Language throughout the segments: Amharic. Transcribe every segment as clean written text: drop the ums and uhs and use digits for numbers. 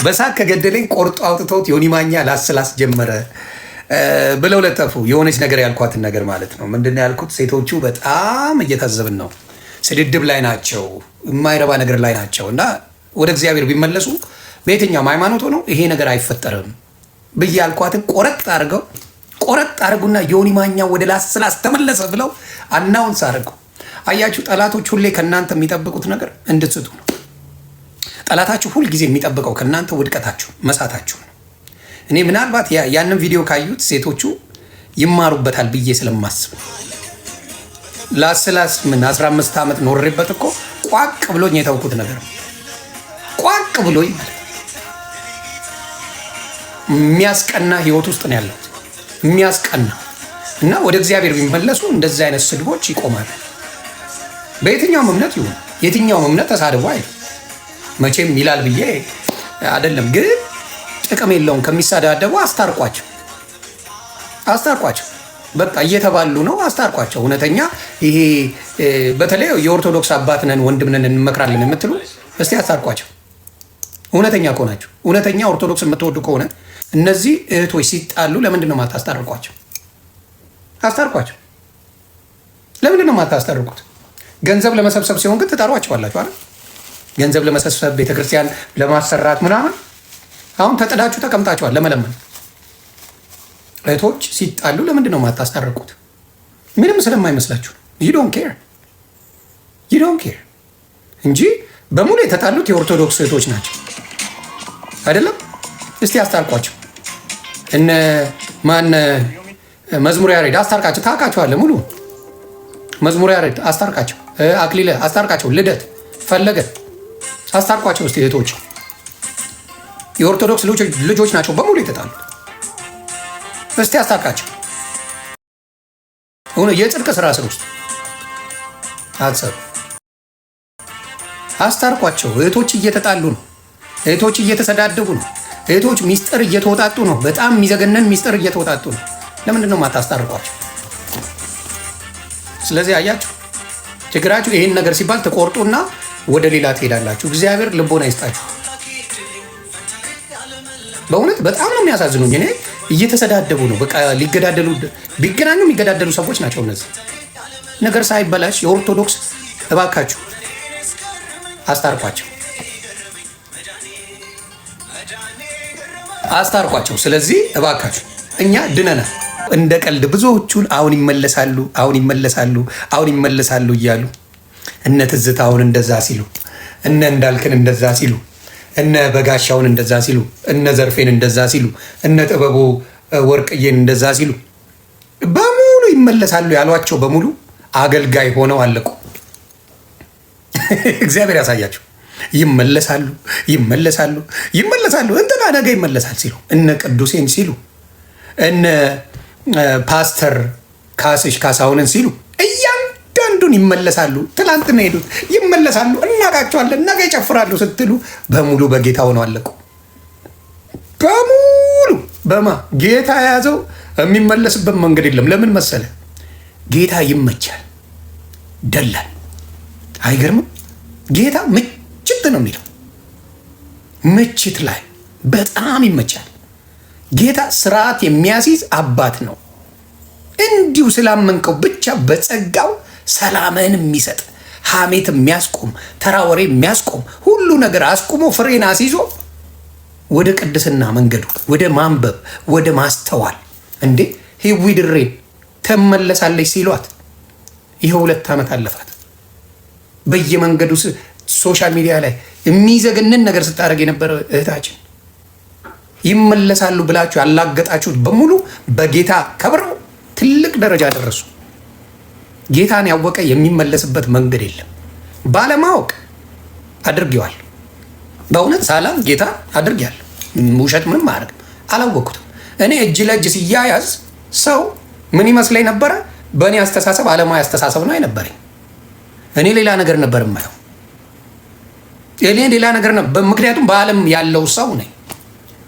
በሳቅ ከገደለኝ ቆርጦ አውጥቶት ዮኒ ማኛ ላስላስ ጀመረ ብለው ለጠፉ። የሆነች ነገር ያልኳትን ነገር ማለት ነው። ምንድን ነው ያልኩት? ሴቶቹ በጣም እየታዘብን ነው፣ ስድድብ ላይ ናቸው፣ የማይረባ ነገር ላይ ናቸው እና ወደ እግዚአብሔር ቢመለሱ በየትኛውም ሃይማኖት ሆነው ይሄ ነገር አይፈጠርም ብዬ ያልኳትን ቆረጥ አድርጉና ዮኒ ማኛ ወደ ላስላስ ተመለሰ ብለው አናውንስ አድርጉ። አያችሁ፣ ጠላቶች ሁሌ ከእናንተ የሚጠብቁት ነገር እንድትስቱ ነው። ጠላታችሁ ሁል ጊዜ የሚጠብቀው ከእናንተ ውድቀታችሁ፣ መሳታችሁ ነው። እኔ ምናልባት ያንን ቪዲዮ ካዩት ሴቶቹ ይማሩበታል ብዬ ስለማስብ ላስላስ ምን 15 ዓመት ኖሬበት እኮ ቋቅ ብሎኝ የተውኩት ነገር ነው። ቋቅ ብሎኝ ማለት የሚያስቀና ህይወት ውስጥ ነው ያለሁት፣ የሚያስቀና እና ወደ እግዚአብሔር ቢመለሱ እንደዚህ አይነት ስድቦች ይቆማሉ። በየትኛውም እምነት ይሁን የትኛውም እምነት ተሳድቦ አይደል መቼም ይላል ብዬ አይደለም፣ ግን ጥቅም የለውም። ከሚሳዳደቡ አስታርቋቸው። በቃ እየተባሉ ነው፣ አስታርቋቸው። እውነተኛ ይሄ በተለይ የኦርቶዶክስ አባት ነን ወንድም ነን እንመክራለን የምትሉ እስቲ አስታርቋቸው። እውነተኛ ከሆናችሁ እውነተኛ ኦርቶዶክስ የምትወዱ ከሆነ እነዚህ እህቶች ሲጣሉ ለምንድን ነው የማታስታርቋቸው? አስታርቋቸው። ለምንድን ነው የማታስታርቁት? ገንዘብ ለመሰብሰብ ሲሆን ግን ትጠሯቸዋላችሁ አይደል? ገንዘብ ለመሰብሰብ ቤተክርስቲያን ለማሰራት ምናምን አሁን ተጥዳችሁ ተቀምጣችኋል ለመለመን። እህቶች ሲጣሉ ለምንድን ነው የማታስታርቁት? ምንም ስለማይመስላችሁ you don't care እንጂ በሙሉ የተጣሉት የኦርቶዶክስ እህቶች ናቸው አይደለም? እስቲ አስታርቋቸው። እነ ማን መዝሙር ያሬድ አስታርቃቸው። ታውቃቸዋለህ ሙሉ መዝሙር ያሬድ አስታርቃቸው። አክሊለ አስታርቃቸው። ልደት ፈለገ አስታርቋቸው። እስቲ እህቶች የኦርቶዶክስ ልጆች ናቸው በሙሉ የተጣሉት። እስቲ አስታርቃቸው። የጽድቅ ስራ ስር ውስጥ አትሰሩ። አስታርቋቸው። እህቶች እየተጣሉ ነው። እህቶች እየተሰዳደቡ ነው። እህቶች ሚስጥር እየተወጣጡ ነው። በጣም የሚዘገነን ሚስጥር እየተወጣጡ ነው። ለምንድን ነው ማታስታርቋቸው? ስለዚህ አያችሁ ችግራችሁ ይሄን ነገር ሲባል ተቆርጡና ወደ ሌላ ትሄዳላችሁ። እግዚአብሔር ልቦና ይስጣችሁ። በእውነት በጣም ነው የሚያሳዝኑኝ። እኔ እየተሰዳደቡ ነው። በቃ ሊገዳደሉ ቢገናኙ የሚገዳደሉ ሰዎች ናቸው እነዚህ። ነገር ሳይበላሽ የኦርቶዶክስ እባካችሁ አስታርቋቸው። ስለዚህ እባካችሁ እኛ ድነናል። እንደ ቀልድ ብዙዎቹን አሁን ይመለሳሉ እያሉ እነ ትዝታውን እንደዛ ሲሉ፣ እነ እንዳልክን እንደዛ ሲሉ፣ እነ በጋሻውን እንደዛ ሲሉ፣ እነ ዘርፌን እንደዛ ሲሉ፣ እነ ጥበቡ ወርቅዬን እንደዛ ሲሉ በሙሉ ይመለሳሉ ያሏቸው በሙሉ አገልጋይ ሆነው አለቁ። እግዚአብሔር ያሳያቸው። ይመለሳሉ እንትና ነገ ይመለሳል ሲሉ፣ እነ ቅዱሴን ሲሉ፣ እነ ፓስተር ካሳሁንን ሲሉ እያንዳንዱን ይመለሳሉ። ትላንት ነው ሄዱት፣ ይመለሳሉ፣ እናቃቸዋለን፣ ነገ ይጨፍራሉ ስትሉ በሙሉ በጌታ ሆነው አለቁ። በሙሉ ጌታ የያዘው የሚመለስበት መንገድ የለም። ለምን መሰለ? ጌታ ይመቻል፣ ደላል። አይገርምም? ጌታ ምችት ነው የሚለው። ምችት ላይ በጣም ይመቻል። ጌታ ስርዓት የሚያስይዝ አባት ነው። እንዲሁ ስላመንከው ብቻ በጸጋው ሰላምን የሚሰጥ ሐሜት የሚያስቆም ተራ ወሬ የሚያስቆም ሁሉ ነገር አስቁሞ ፍሬን አስይዞ ወደ ቅድስና መንገዱ ወደ ማንበብ ወደ ማስተዋል እንዴ ሂዊ ድሬን ተመለሳለች ሲሏት ይሄ 2 ዓመት አለፋት። በየመንገዱ ሶሻል ሚዲያ ላይ የሚዘገንን ነገር ስታደርግ የነበረ እህታችን ይመለሳሉ ብላችሁ ያላገጣችሁት በሙሉ በጌታ ከብረው ትልቅ ደረጃ ደረሱ። ጌታን ያወቀ የሚመለስበት መንገድ የለም። ባለማወቅ አድርጌዋል። በእውነት ሳላም ጌታ አድርጌያለሁ። ውሸት ምንም አያደርግም። አላወቅኩትም። እኔ እጅ ለእጅ ሲያያዝ ሰው ምን ይመስለኝ ነበረ? በእኔ አስተሳሰብ ዓለማዊ አስተሳሰብ ነው አይነበረኝ። እኔ ሌላ ነገር ነበር የማየው። ሌላ ነገር ነበር። ምክንያቱም በዓለም ያለው ሰው ነኝ።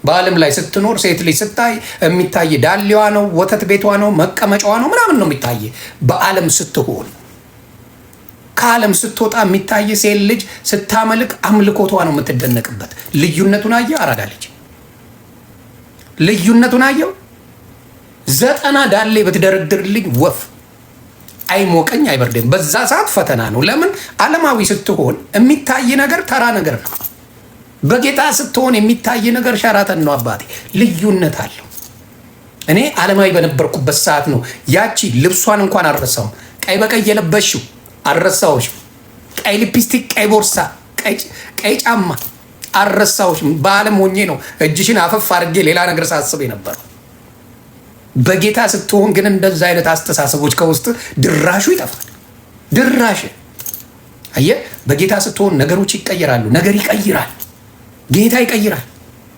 በዓለም ላይ ስትኖር ሴት ልጅ ስታይ የሚታይ ዳሌዋ ነው፣ ወተት ቤቷ ነው፣ መቀመጫዋ ነው ምናምን ነው የሚታይ። በዓለም ስትሆን ከዓለም ስትወጣ የሚታይ ሴት ልጅ ስታመልክ አምልኮቷ ነው የምትደነቅበት። ልዩነቱን አየው? አራዳ ልጅ ልዩነቱን አየው? 90 ዳሌ ብትደረድርልኝ ወፍ አይሞቀኝ አይበርደኝ። በዛ ሰዓት ፈተና ነው። ለምን? ዓለማዊ ስትሆን የሚታይ ነገር ተራ ነገር ነው። በጌታ ስትሆን የሚታይ ነገር ሸራተን ነው። አባቴ ልዩነት አለው። እኔ ዓለማዊ በነበርኩበት ሰዓት ነው ያቺ ልብሷን እንኳን አልረሳውም። ቀይ በቀይ የለበሽው አልረሳዎሽም። ቀይ ሊፕስቲክ፣ ቀይ ቦርሳ፣ ቀይ ጫማ አልረሳዎሽም። በዓለም ሆኜ ነው እጅሽን አፈፍ አድርጌ ሌላ ነገር ሳስብ የነበረው። በጌታ ስትሆን ግን እንደዛ አይነት አስተሳሰቦች ከውስጥ ድራሹ ይጠፋል። ድራሽ አየህ፣ በጌታ ስትሆን ነገሮች ይቀየራሉ። ነገር ይቀይራል። ጌታ ይቀይራል።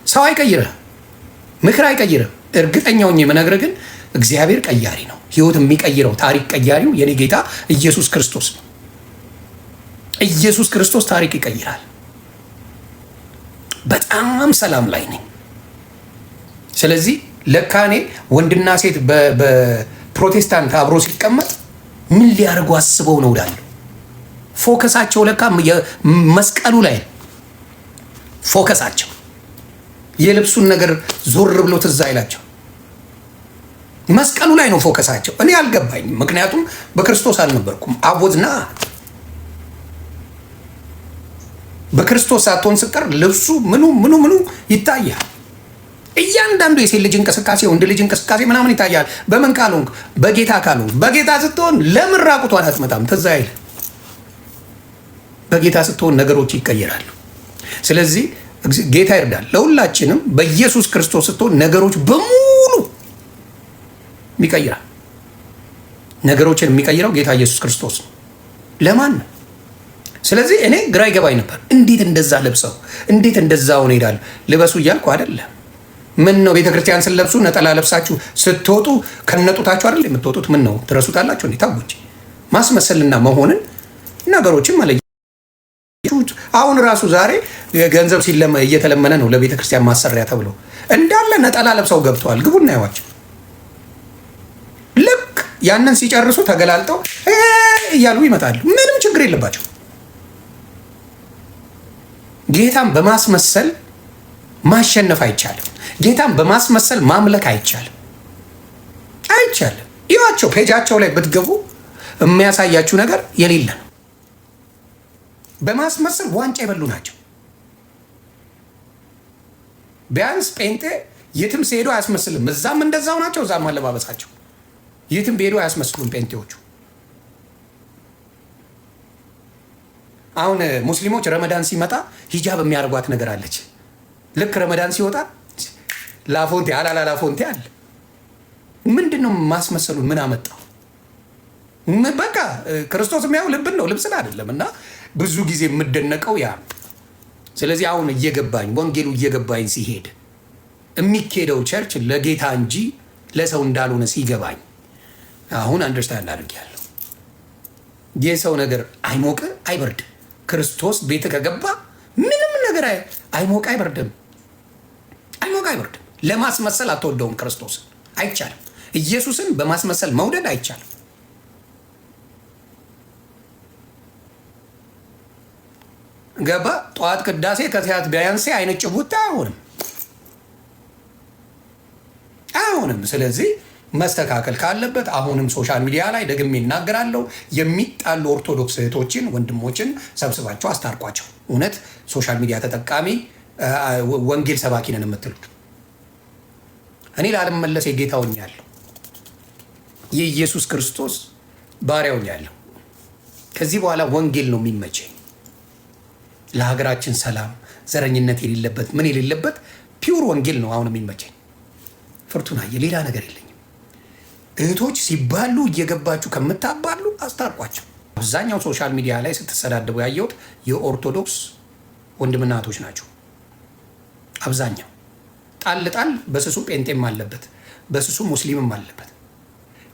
ሰው አይቀይርህ፣ ምክር አይቀይርህ። እርግጠኛውን የምነግርህ ግን እግዚአብሔር ቀያሪ ነው። ህይወት የሚቀይረው ታሪክ ቀያሪው የኔ ጌታ ኢየሱስ ክርስቶስ ነው። ኢየሱስ ክርስቶስ ታሪክ ይቀይራል። በጣም ሰላም ላይ ነኝ። ስለዚህ ለካኔ ወንድና ሴት በፕሮቴስታንት አብሮ ሲቀመጥ ምን ሊያደርጉ አስበው ነው እላለሁ። ፎከሳቸው ለካ መስቀሉ ላይ ፎከሳቸው የልብሱን ነገር ዞር ብሎ ትዝ አይላቸው። መስቀሉ ላይ ነው ፎከሳቸው። እኔ አልገባኝም፣ ምክንያቱም በክርስቶስ አልነበርኩም። አቦዝና በክርስቶስ ሳትሆን ስቀር ልብሱ ምኑ ይታያል። እያንዳንዱ የሴት ልጅ እንቅስቃሴ፣ ወንድ ልጅ እንቅስቃሴ ምናምን ይታያል። በምን ካልሆንክ? በጌታ ካልሆንክ። በጌታ ስትሆን ለምን ራቁቷን አትመጣም? ትዝ አይልም? በጌታ ስትሆን ነገሮች ይቀየራሉ። ስለዚህ ጌታ ይርዳል ለሁላችንም። በኢየሱስ ክርስቶስ ስትሆን ነገሮች በሙሉ ይቀይራል። ነገሮችን የሚቀይረው ጌታ ኢየሱስ ክርስቶስ ነው። ለማን ነው? ስለዚህ እኔ ግራ ይገባኝ ነበር። እንዴት እንደዛ ለብሰው እንዴት እንደዛ ሆነ ሄዳሉ? ልበሱ እያልኩ አይደለም። ምን ነው ቤተክርስቲያን ስለብሱ ነጠላ ለብሳችሁ ስትወጡ ከነጡታችሁ አይደል የምትወጡት? ምን ነው ትረሱታላችሁ? እንዴ ታውጪ ማስመሰልና መሆንን ነገሮችን ማለት አሁን ራሱ ዛሬ ገንዘብ እየተለመነ ነው ለቤተክርስቲያን ማሰሪያ ተብሎ እንዳለ ነጠላ ለብሰው ገብተዋል። ግቡና ያዋቸው። ልክ ያንን ሲጨርሱ ተገላልጠው እያሉ ይመጣሉ። ምንም ችግር የለባቸው። ጌታን በማስመሰል ማሸነፍ አይቻልም። ጌታን በማስመሰል ማምለክ አይቻልም። አይቻልም። ይዋቸው ፔጃቸው ላይ ብትገቡ የሚያሳያችሁ ነገር የሌለ ነው። በማስመሰል ዋንጫ የበሉ ናቸው። ቢያንስ ጴንጤ የትም ሲሄዱ አያስመስልም። እዛም እንደዛው ናቸው። እዛም አለባበሳቸው የትም ቢሄዱ አያስመስሉም ጴንጤዎቹ። አሁን ሙስሊሞች ረመዳን ሲመጣ ሂጃብ የሚያደርጓት ነገር አለች። ልክ ረመዳን ሲወጣ ላፎንቴ አላላ ላፎንቴ አለ። ምንድን ነው ማስመሰሉን? ምን አመጣው? በቃ ክርስቶስ የሚያው ልብን ነው፣ ልብስን አይደለም። እና ብዙ ጊዜ የምደነቀው ያ። ስለዚህ አሁን እየገባኝ ወንጌሉ እየገባኝ ሲሄድ የሚኬደው ቸርች ለጌታ እንጂ ለሰው እንዳልሆነ ሲገባኝ አሁን አንደርስታንድ አድርጌያለሁ። የሰው ነገር አይሞቅ አይበርድ። ክርስቶስ ቤት ከገባ ምንም ነገር አይሞቅ አይበርድም። አይሞቅ አይበርድም። ለማስመሰል አትወደውም ክርስቶስን። አይቻልም። ኢየሱስን በማስመሰል መውደድ አይቻልም። ገባ? ጠዋት ቅዳሴ ከሰዓት ቢያንሴ አይነት ጭቡታ አይሆንም። ስለዚህ መስተካከል ካለበት አሁንም ሶሻል ሚዲያ ላይ ደግሜ እናገራለሁ። የሚጣሉ ኦርቶዶክስ እህቶችን ወንድሞችን ሰብስባቸው አስታርቋቸው። እውነት ሶሻል ሚዲያ ተጠቃሚ ወንጌል ሰባኪ ነን የምትሉት እኔ ላለመመለስ የጌታ ሆኛለሁ። የኢየሱስ ክርስቶስ ባሪያ ሆኛለሁ። ከዚህ በኋላ ወንጌል ነው የሚመቸኝ። ለሀገራችን ሰላም፣ ዘረኝነት የሌለበት ምን የሌለበት ፒውር ወንጌል ነው አሁን የሚመቸኝ። ፍርቱና የሌላ ነገር የለኝም። እህቶች ሲባሉ እየገባችሁ ከምታባሉ አስታርቋቸው። አብዛኛው ሶሻል ሚዲያ ላይ ስትሰዳደቡ ያየሁት የኦርቶዶክስ ወንድምና እህቶች ናቸው። አብዛኛው ጣል በስሱ ጴንጤም አለበት፣ በስሱ ሙስሊምም አለበት።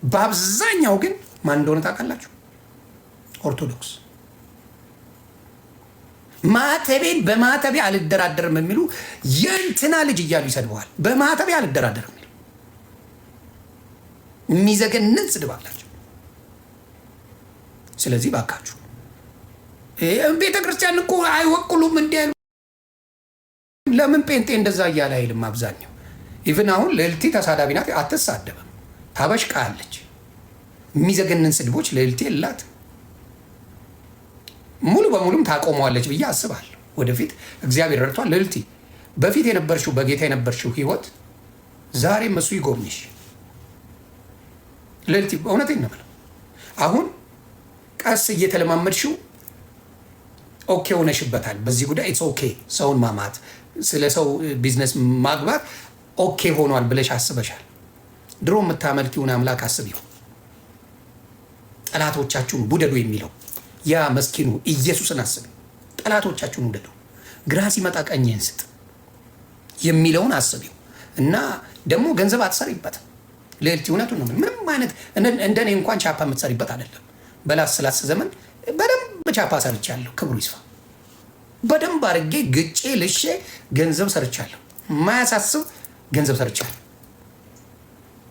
በአብዛኛው ግን ማን እንደሆነ ታውቃላችሁ? ኦርቶዶክስ። ማተቤን በማተቤ አልደራደርም የሚሉ የእንትና ልጅ እያሉ ይሰድበዋል። በማተቤ አልደራደርም የሚሉ የሚዘገንን ስድብ አላቸው። ስለዚህ ባካችሁ ቤተክርስቲያን እኮ አይወክሉም እንዲ ለምን ጴንጤ እንደዛ እያለ አይልም? አብዛኛው ኢቭን አሁን ልዕልቲ ተሳዳቢ ናት፣ አትሳደብም፣ ታበሽቃለች። የሚዘገንን ስድቦች ልዕልቲ የላት። ሙሉ በሙሉም ታቆመዋለች ብዬ አስባለሁ። ወደፊት እግዚአብሔር ረድቷል። ልዕልቲ በፊት የነበርሽው በጌታ የነበርሽው ህይወት ዛሬም እሱ ይጎብኝሽ። ልዕልቲ እውነቴን ነው የምለው። አሁን ቀስ እየተለማመድሽው ኦኬ ሆነሽበታል። በዚህ ጉዳይ ኢትስ ኦኬ። ሰውን ማማት፣ ስለ ሰው ቢዝነስ ማግባት ኦኬ ሆኗል ብለሽ አስበሻል። ድሮ የምታመልኪውን አምላክ አስቢው። ጠላቶቻችሁን ውደዱ የሚለው ያ መስኪኑ ኢየሱስን አስቢ። ጠላቶቻችሁን ውደዱ፣ ግራ ሲመጣ ቀኝህን ስጥ የሚለውን አስቢው። እና ደግሞ ገንዘብ አትሰሪበትም ልዕልቲ። እውነቱን ነው። ምንም አይነት እንደኔ እንኳን ቻፓ የምትሰሪበት አይደለም። በላስ ዘመን በደንብ ቻፓ ሰርቻለሁ። ክብሩ ይስፋ። በደንብ አድርጌ ግጬ ልሼ ገንዘብ ሰርቻለሁ። የማያሳስብ ገንዘብ ሰርቻለሁ።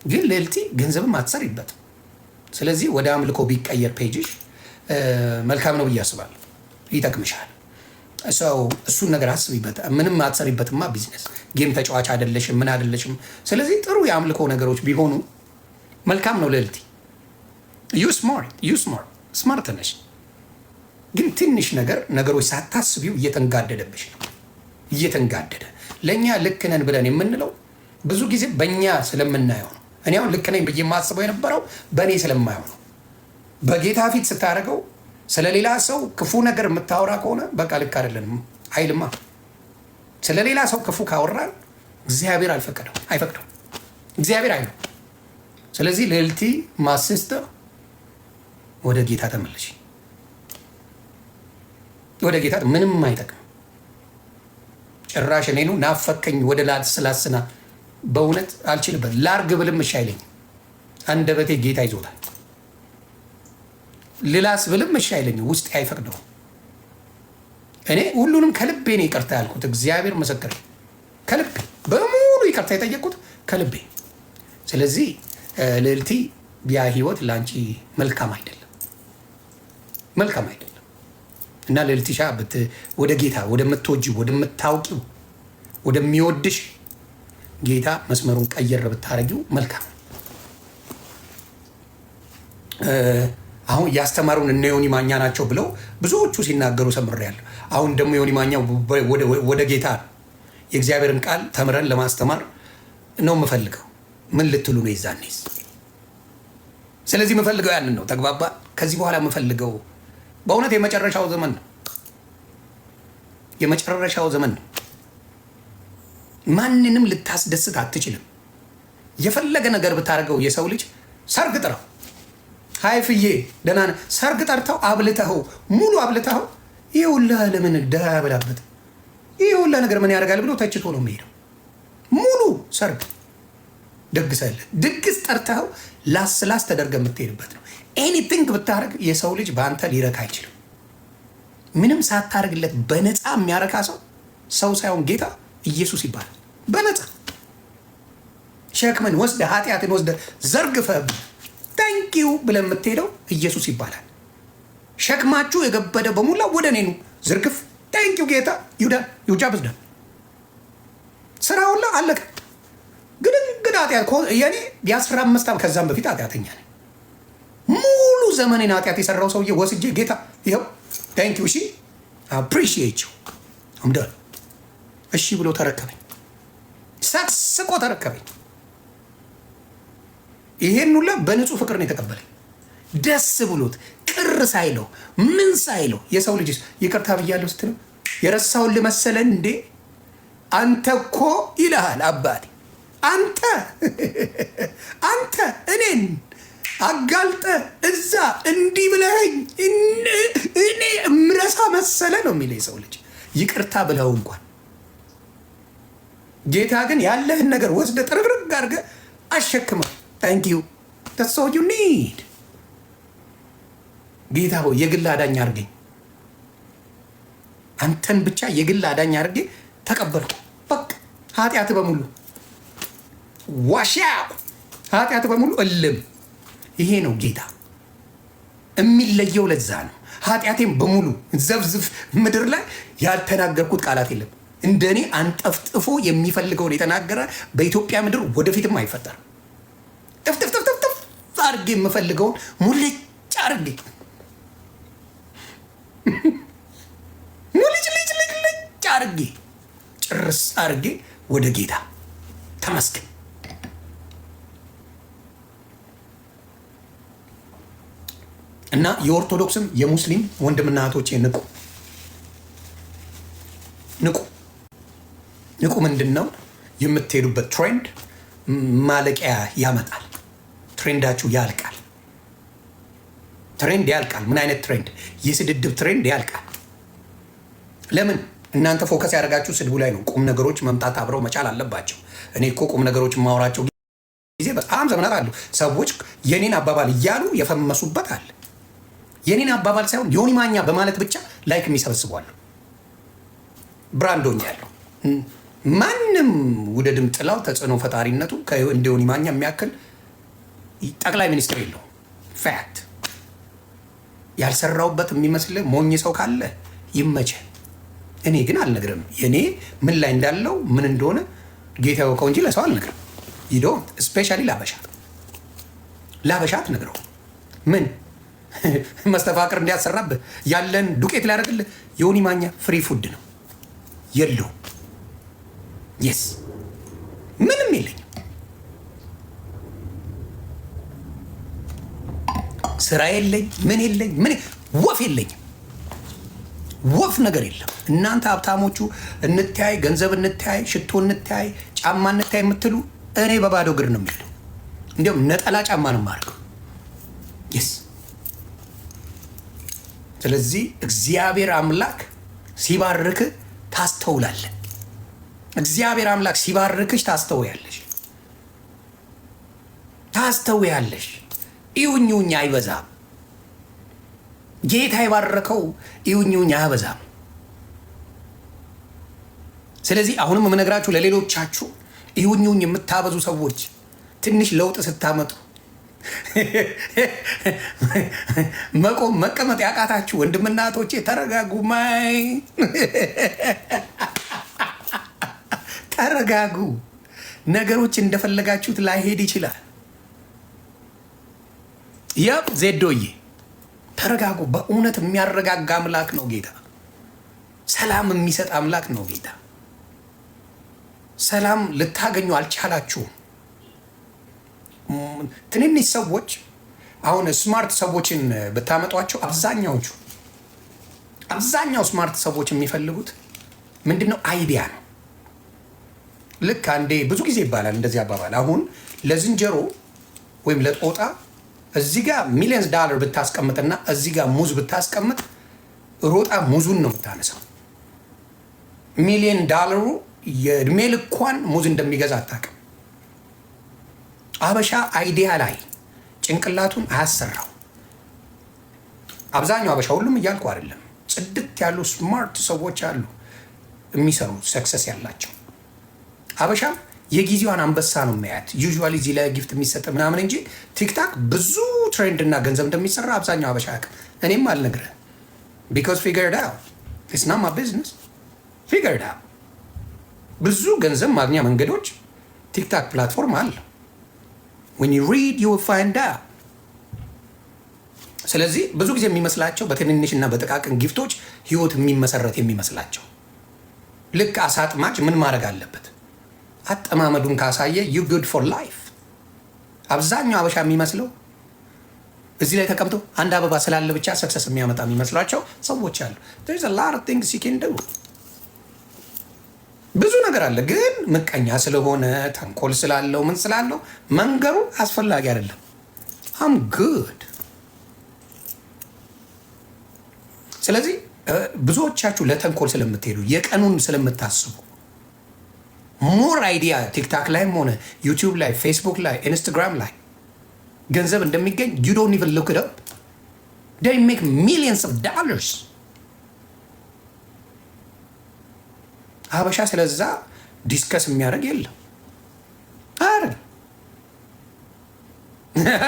ግን ልዕልቲ ገንዘብም አትሰሪበትም። ስለዚህ ወደ አምልኮ ቢቀየር ፔጅሽ መልካም ነው ብዬ አስባለሁ። ይጠቅምሻል። ሰው እሱን ነገር አስቢበት። ምንም አትሰሪበትማ ቢዝነስ። ጌም ተጫዋች አይደለሽም፣ ምን አይደለሽም። ስለዚህ ጥሩ የአምልኮ ነገሮች ቢሆኑ መልካም ነው ልዕልቲ። ስማርት ነሽ። ግን ትንሽ ነገሮች ሳታስቢው እየተንጋደደብሽ ነው። እየተንጋደደ ለእኛ ልክ ነን ብለን የምንለው ብዙ ጊዜ በእኛ ስለምናየው ነው። እኔ አሁን ልክ ነኝ ብዬ የማስበው የነበረው በእኔ ስለማየው ነው። በጌታ ፊት ስታደርገው ስለ ሌላ ሰው ክፉ ነገር የምታወራ ከሆነ በቃ ልክ አይደለንም አይልማ። ስለ ሌላ ሰው ክፉ ካወራን እግዚአብሔር አይፈቅደው። እግዚአብሔር አይለው። ስለዚህ ልዕልቲ ማሲስተር ወደ ጌታ ተመለሽ። ወደ ጌታ ምንም አይጠቅም። ጭራሽ እኔኑ ናፈከኝ ወደ ስላስና በእውነት አልችልበት። ላርግ ብልም እሺ አይለኝም። አንደበቴ ጌታ ይዞታል። ልላስ ብልም እሺ አይለኝም። ውስጤ አይፈቅደውም። እኔ ሁሉንም ከልቤ ነው ይቅርታ ያልኩት። እግዚአብሔር መሰከረ። ከልቤ በሙሉ ይቅርታ የጠየቅኩት ከልቤ። ስለዚህ ልዕልቲ ያ ህይወት ለአንቺ መልካም አይደለም እና ልዕልቲሻ ወደ ጌታ ወደምትወጂው፣ ወደምታውቂው፣ ወደሚወድሽ ጌታ መስመሩን ቀየር ብታረጊው መልካም። አሁን ያስተማሩን እነ ዮኒ ማኛ ናቸው ብለው ብዙዎቹ ሲናገሩ ሰምሬያለሁ። አሁን ደግሞ ዮኒ ማኛ ወደ ጌታ የእግዚአብሔርን ቃል ተምረን ለማስተማር ነው የምፈልገው። ምን ልትሉ ነው ይዛኔስ? ስለዚህ የምፈልገው ያንን ነው። ተግባባ? ከዚህ በኋላ የምፈልገው በእውነት የመጨረሻው ዘመን ነው። የመጨረሻው ዘመን ነው። ማንንም ልታስደስት አትችልም። የፈለገ ነገር ብታደርገው የሰው ልጅ ሰርግ ጥረው ሃይፍዬ ደህና ነህ ሰርግ ጠርተው አብልተኸው ሙሉ አብልተኸው ይሄ ሁላ ለምን ደሃ ያበላበት ይሄ ሁላ ነገር ምን ያደርጋል ብሎ ተችቶ ነው የሚሄደው። ሙሉ ሰርግ ደግሰልህ ድግስ ጠርተኸው ላስ ተደርገህ የምትሄድበት ነው። ኤኒቲንግ ብታደርግ የሰው ልጅ በአንተ ሊረካ አይችልም። ምንም ሳታደርግለት በነፃ የሚያረካ ሰው ሳይሆን ጌታ ኢየሱስ ይባላል። በነፃ ሸክምን ወስደ ኃጢአትን ወስደ ዘርግፈ ታንኪዩ ብለን የምትሄደው ኢየሱስ ይባላል። ሸክማችሁ የገበደ በሙላ ወደ እኔ ኑ ዝርግፍ ታንኪዩ ጌታ ይውጃ ብዝዳ ስራውላ አለቀ። ግድንግድ ኃጢአት የኔ የ15 ዓመት ከዛም በፊት ኃጢአተኛ ነኝ። ሙሉ ዘመኔን ኃጢአት የሰራው ሰውዬ ወስጄ ጌታ ይኸው ታንኪዩ እሺ አፕሪሺየት ዩ አምዳ እሺ ብሎ ተረከበኝ። ሰቅስቆ ተረከበኝ። ይሄን ሁላ በንጹህ ፍቅር ነው የተቀበለኝ። ደስ ብሎት ቅር ሳይለው ምን ሳይለው የሰው ልጅ ይቅርታ ብያለሁ ስትለው የረሳውን ልመሰለን እንዴ? አንተ እኮ ይልሃል አባቴ አንተ እኔን አጋልጠ እዛ እንዲህ ብለኸኝ እኔ እምረሳ መሰለ ነው የሚለው የሰው ልጅ። ይቅርታ ብለው እንኳን ጌታ ግን ያለህን ነገር ወስደ ጥርግርግ አድርገህ አሸክመው ታንኪዩ that's all you need። ጌታ ሆይ የግል አዳኝ አድርገኝ፣ አንተን ብቻ የግል አዳኝ አድርጌ ተቀበልኩ። በቃ ኃጢአት በሙሉ ዋሻ ኃጢአት በሙሉ እልም። ይሄ ነው ጌታ። የሚለየው ለዛ ነው። ኃጢአቴም በሙሉ ዘብዝፍ ምድር ላይ ያልተናገርኩት ቃላት የለም። እንደኔ አንጠፍጥፎ የሚፈልገውን የተናገረ በኢትዮጵያ ምድር ወደፊትም አይፈጠርም። ጥፍጥፍጥፍጥፍ አድርጌ የምፈልገውን ሙልጭ አድርጌ ሙልጭ አድርጌ ጭርስ አድርጌ ወደ ጌታ ተመስገን። እና የኦርቶዶክስም የሙስሊም ወንድምና እህቶቼ ንቁ ንቁ ንቁ። ምንድን ነው የምትሄዱበት ትሬንድ ማለቂያ ያመጣል። ትሬንዳችሁ ያልቃል። ትሬንድ ያልቃል። ምን አይነት ትሬንድ? የስድድብ ትሬንድ ያልቃል። ለምን? እናንተ ፎከስ ያደርጋችሁ ስድቡ ላይ ነው። ቁም ነገሮች መምጣት አብረው መቻል አለባቸው። እኔ እኮ ቁም ነገሮች የማወራቸው ጊዜ በጣም ዘመናት አሉ። ሰዎች የኔን አባባል እያሉ የፈመሱበት አለ። የኔን አባባል ሳይሆን ዮኒ ማኛ በማለት ብቻ ላይክ የሚሰበስቧሉ። ብራንዶኛ ያለው ማንም ውደድም ጥላው ተጽዕኖ ፈጣሪነቱ እንደ ዮኒ ማኛ የሚያክል ጠቅላይ ሚኒስትር የለው። ፋክት ያልሰራውበት የሚመስል ሞኝ ሰው ካለ ይመቸ። እኔ ግን አልነግርም። የኔ ምን ላይ እንዳለው ምን እንደሆነ ጌታ ያውቀው እንጂ ለሰው አልነግርም። ይዶንት ስፔሻሊ ላበሻ አትነግረው። ምን መስተፋቅር እንዲያሰራብህ ያለን ዱቄት ሊያደርግልህ። ዮኒ ማኛ ፍሪ ፉድ ነው የለው። የስ ምንም የለኝም። ስራ የለኝ፣ ምን የለኝ፣ ምን ወፍ የለኝም። ወፍ ነገር የለም። እናንተ ሀብታሞቹ እንተያይ፣ ገንዘብ እንተያይ፣ ሽቶ እንተያይ፣ ጫማ እንተያይ የምትሉ እኔ በባዶ እግር ነው የሚሄደው። እንዲሁም ነጠላ ጫማ ነው የማደርገው። የስ ስለዚህ እግዚአብሔር አምላክ ሲባርክ ታስተውላለህ። እግዚአብሔር አምላክ ሲባርክሽ ታስተውያለሽ። ይሁኝሁኝ አይበዛም። ጌታ የባረከው ይሁኝሁኝ አያበዛም። ስለዚህ አሁንም የምነግራችሁ ለሌሎቻችሁ ይሁኝሁኝ የምታበዙ ሰዎች ትንሽ ለውጥ ስታመጡ መቆም መቀመጥ ያቃታችሁ ወንድምና እህቶቼ ተረጋጉ። ተረጋጉ። ነገሮች እንደፈለጋችሁት ላይሄድ ይችላል። ያብ ዜዶዬ ተረጋጉ። በእውነት የሚያረጋጋ አምላክ ነው ጌታ። ሰላም የሚሰጥ አምላክ ነው ጌታ። ሰላም ልታገኙ አልቻላችሁም። ትንንሽ ሰዎች አሁን ስማርት ሰዎችን ብታመጧቸው አብዛኛው ስማርት ሰዎች የሚፈልጉት ምንድነው? አይዲያ ነው። ልክ አንዴ ብዙ ጊዜ ይባላል እንደዚህ አባባል። አሁን ለዝንጀሮ ወይም ለጦጣ እዚህ ጋር ሚሊየንስ ዳለር ብታስቀምጥና እዚህ ጋር ሙዝ ብታስቀምጥ ሮጣ ሙዙን ነው የምታነሳው። ሚሊየን ዳለሩ የእድሜ ልኳን ሙዝ እንደሚገዛ አታውቅም። አበሻ አይዲያ ላይ ጭንቅላቱን አያሰራው። አብዛኛው አበሻ፣ ሁሉም እያልኩ አይደለም፣ ጽድት ያሉ ስማርት ሰዎች አሉ የሚሰሩ ሰክሰስ ያላቸው። አበሻ የጊዜዋን አንበሳ ነው የሚያያት። ዩዥዋሊ እዚህ ላይ ጊፍት የሚሰጥ ምናምን እንጂ ቲክታክ ብዙ ትሬንድ እና ገንዘብ እንደሚሰራ አብዛኛው አበሻ ያውቅም። እኔም አልነግርህም። ቢኮዝ ፊገርድ አውት ኢትስ ናት ማይ ቢዝነስ። ፊገርድ አውት ብዙ ገንዘብ ማግኛ መንገዶች ቲክታክ ፕላትፎርም አለ። when you read you will find out። ስለዚህ ብዙ ጊዜ የሚመስላቸው በትንንሽ እና በጥቃቅን ጊፍቶች ህይወት የሚመሰረት የሚመስላቸው። ልክ አሳ አጥማጅ ምን ማድረግ አለበት? አጠማመዱን ካሳየ you good for life። አብዛኛው አበሻ የሚመስለው እዚህ ላይ ተቀምጦ አንድ አበባ ስላለ ብቻ ሰክሰስ የሚያመጣ የሚመስላቸው ሰዎች አሉ። there is a lot of things you can do። ብዙ ነገር አለ፣ ግን ምቀኛ ስለሆነ ተንኮል ስላለው ምን ስላለው መንገሩ አስፈላጊ አይደለም። I'm good። ስለዚህ ብዙዎቻችሁ ለተንኮል ስለምትሄዱ የቀኑን ስለምታስቡ ሞር አይዲያ ቲክታክ ላይም ሆነ ዩቲዩብ ላይ፣ ፌስቡክ ላይ፣ ኢንስታግራም ላይ ገንዘብ እንደሚገኝ you don't even look it up። they make millions of dollars። ሀበሻ ስለዛ ዲስከስ የሚያደርግ የለም።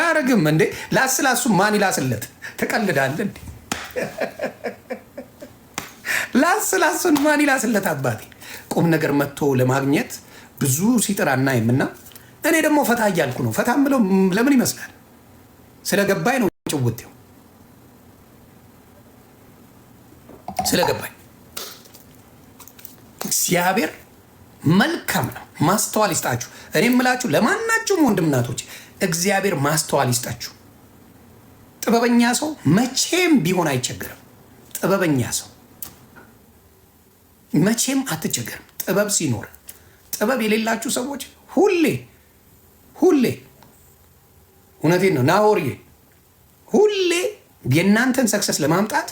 አረግም እንዴ ላስላሱ ማን ይላስለት? ትቀልዳለህ እንዴ? ላስላሱን ማን ይላስለት? አባቴ ቁም ነገር መጥቶ ለማግኘት ብዙ ሲጥር አናይምና እኔ ደግሞ ፈታ እያልኩ ነው። ፈታ ምለው ለምን ይመስላል? ስለገባኝ ነው። ጭውቴው ስለገባኝ። እግዚአብሔር መልካም ነው። ማስተዋል ይስጣችሁ። እኔ የምላችሁ ለማናችሁም ወንድም እናቶች እግዚአብሔር ማስተዋል ይስጣችሁ። ጥበበኛ ሰው መቼም ቢሆን አይቸገርም። ጥበበኛ ሰው መቼም አትቸገርም። ጥበብ ሲኖር፣ ጥበብ የሌላችሁ ሰዎች ሁሌ እውነቴን ነው ናሆርዬ፣ ሁሌ የእናንተን ሰክሰስ ለማምጣት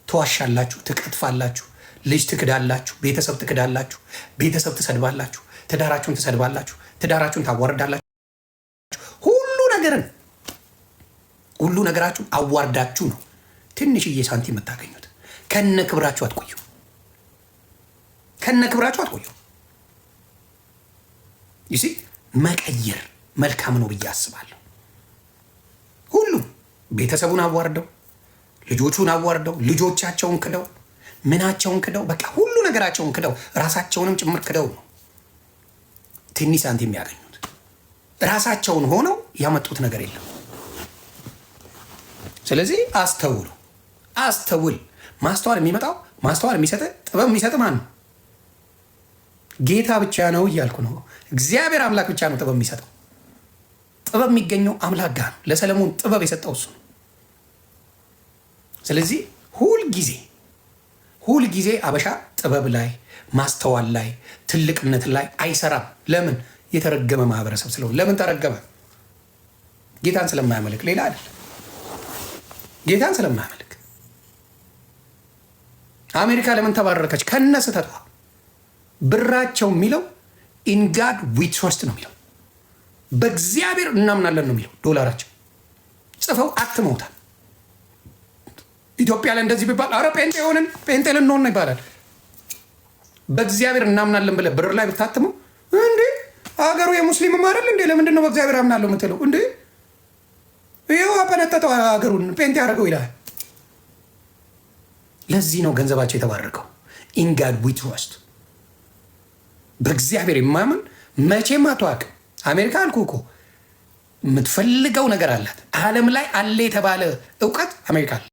ተዋሻላችሁ፣ ትቀጥፋላችሁ፣ ልጅ ትክዳላችሁ፣ ቤተሰብ ትክዳላችሁ፣ ቤተሰብ ትሰድባላችሁ፣ ትዳራችሁን ትሰድባላችሁ፣ ትዳራችሁን ታዋርዳላችሁ። ሁሉ ነገራችሁን አዋርዳችሁ ነው ትንሽዬ ሳንቲም የምታገኙት። ከነ ክብራችሁ አትቆዩ፣ ከነ ክብራችሁ አትቆዩ። ይሲ መቀየር መልካም ነው ብዬ አስባለሁ። ሁሉም ቤተሰቡን አዋርደው፣ ልጆቹን አዋርደው፣ ልጆቻቸውን ክደው፣ ምናቸውን ክደው፣ በቃ ሁሉ ነገራቸውን ክደው፣ ራሳቸውንም ጭምር ክደው ነው ትንሽ ሳንቲም የሚያገኙት። ራሳቸውን ሆነው ያመጡት ነገር የለም። ስለዚህ አስተውሉ፣ አስተውል። ማስተዋል የሚመጣው ማስተዋል የሚሰጥ ጥበብ የሚሰጥ ማን ነው? ጌታ ብቻ ነው እያልኩ ነው። እግዚአብሔር አምላክ ብቻ ነው ጥበብ የሚሰጠው። ጥበብ የሚገኘው አምላክ ጋር ነው። ለሰለሞን ጥበብ የሰጠው እሱ ነው። ስለዚህ ሁልጊዜ አበሻ ጥበብ ላይ ማስተዋል ላይ ትልቅነት ላይ አይሰራም። ለምን? የተረገመ ማህበረሰብ ስለሆነ። ለምን ተረገመ? ጌታን ስለማያመልክ፣ ሌላ አይደለም። ጌታን ስለማያመልክ። አሜሪካ ለምን ተባረከች? ከነ ስህተቷ። ብራቸው የሚለው ኢንጋድ ዊ ትረስት ነው የሚለው፣ በእግዚአብሔር እናምናለን ነው የሚለው። ዶላራቸው ጽፈው አትመውታል። ኢትዮጵያ ላይ እንደዚህ ቢባል አረ ጴንጤ ሆንን ጴንጤ ልንሆን ነው ይባላል። በእግዚአብሔር እናምናለን ብለህ ብር ላይ ብታትመው እንዴ አገሩ የሙስሊም አይደል እንዴ? ለምንድን ነው በእግዚአብሔር አምናለሁ የምትለው እንዴ? ይኸው አፈነጠጠው ሀገሩን ጴንጤ ያደረገው ይላል። ለዚህ ነው ገንዘባቸው የተባረከው። ኢንጋድ ዊ ትረስት። በእግዚአብሔር የማምን መቼም አትዋቅም። አሜሪካ አልኩህ እኮ የምትፈልገው ነገር አላት። ዓለም ላይ አለ የተባለ እውቀት አሜሪካ አለ።